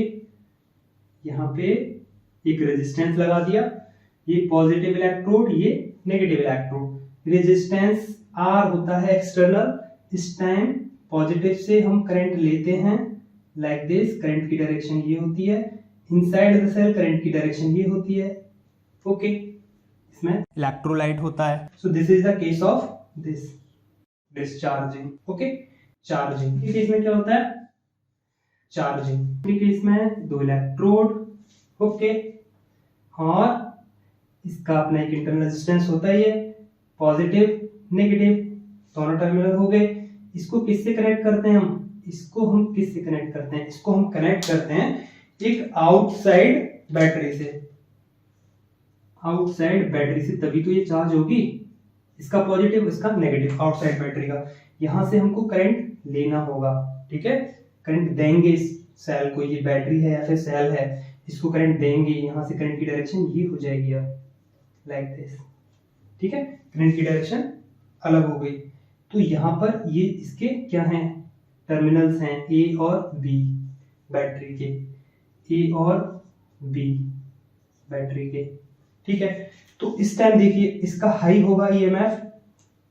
यहाँ पे एक रेजिस्टेंस लगा दिया, ये पॉजिटिव इलेक्ट्रोड, ये नेगेटिव इलेक्ट्रोड। रेजिस्टेंस R होता है एक्सटर्नल, इस टाइम पॉजिटिव से हम करंट लेते हैं लाइक दिस, करंट की डायरेक्शन ये होती है, इनसाइड द सेल करंट की डायरेक्शन ये होती है। ओके, इसमें इलेक्ट्रोलाइट होता है। सो this is the case of this discharging. Okay, charging के केस में क्या होता है, चार्जिंग के केस में दो इलेक्ट्रोड, ओके, और इसका अपना एक इंटरनल रेजिस्टेंस होता है, ये पॉजिटिव नेगेटिव दोनों टर्मिनल हो गए। इसको किससे कनेक्ट करते हैं हम, इसको हम किससे कनेक्ट करते हैं, इसको हम कनेक्ट करते हैं एक आउटसाइड बैटरी से, आउटसाइड बैटरी से, तभी तो ये चार्ज होगी, इसका पॉजिटिव इसका नेगेटिव, आउटसाइड बैटरी का। यहां से हमको करंट लेना होगा, ठीक है, करंट देंगे इस सेल को, ये बैटरी है या फिर सेल है, इसको करंट देंगे, यहां से करंट की डायरेक्शन ये हो जाएगी लाइक दिस, ठीक है, करंट की डायरेक्शन अलग हो गई। तो यहाँ पर ये इसके क्या हैं, टर्मिनल्स हैं ए और बी बैटरी के, ए और बी बैटरी के, ठीक है। तो इस टाइम देखिए इसका हाई होगा ईएमएफ,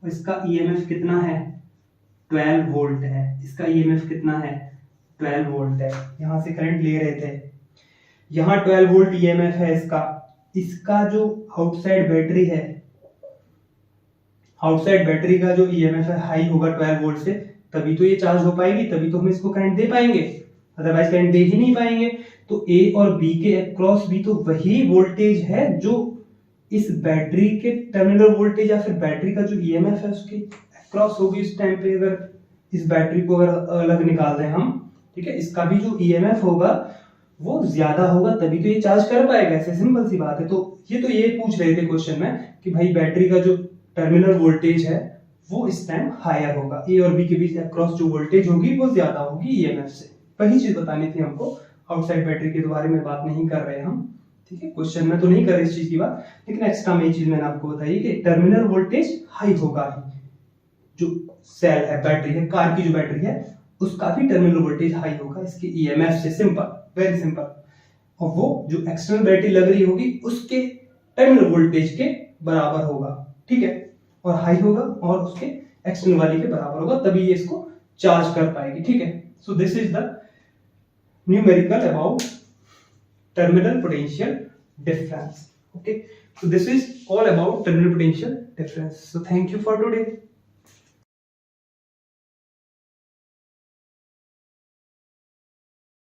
और इसका ईएमएफ कितना है, 12 वोल्ट है, इसका ईएमएफ कितना है, 12 वोल्ट है। यहां से करंट ले रहे थे, यहाँ 12 वोल्ट ईएमएफ है इसका जो आउटसाइड बैटरी है, आउटसाइड बैटरी का जो ईएमएफ है हाई होगा 12 वोल्ट से, तभी तो ये चार्ज हो पाएगी, तभी तो हम इसको करंट दे पाएंगे, अदरवाइज करंट दे ही नहीं पाएंगे। तो ए और बी के अक्रॉस भी तो वही वोल्टेज है जो इस बैटरी के टर्मिनल वोल्टेज या फिर बैटरी का जो ईएमएफ है उसके अक्रॉस होगी। इस टाइम पे अगर इस बैटरी को अगर अलग निकाल दें हम, ठीक है, इसका भी जो ईएमएफ होगा वो ज्यादा होगा, तभी तो ये चार्ज कर पाएगा, ऐसे सिंपल सी बात है। तो ये पूछ रहे थे क्वेश्चन में कि भाई बैटरी का जो टर्मिनल वोल्टेज है वो इस टाइम हायर होगा, ए और बी के बीच अक्रॉस जो वोल्टेज होगी वो ज्यादा होगी ईएमएफ से। वही चीज बतानी थी हमको, आउटसाइड बैटरी के बारे में बात नहीं कर रहे हम, ठीक है, क्वेश्चन में तो नहीं कर रहे इस चीज की बात, लेकिन एक्स्ट्रा में ये चीज मैंने आपको बताई कि टर्मिनल वोल्टेज हाई होगा ही, जो सेल है बैटरी है, कार की जो बैटरी है उसका भी टर्मिनल वोल्टेज हाई होगा इसके ईएमएफ से, सिंपल, वेरी सिंपल। और वो जो एक्सटर्नल बैटरी लग रही होगी उसके टर्मिनल वोल्टेज के बराबर होगा, ठीक है, और हाई होगा और उसके एक्सटर्नल वाली के बराबर होगा, तभी ये इसको चार्ज कर पाएगी, ठीक है। सो this is the numerical about terminal potential difference. Okay, so this is all about terminal potential difference. So thank you for today.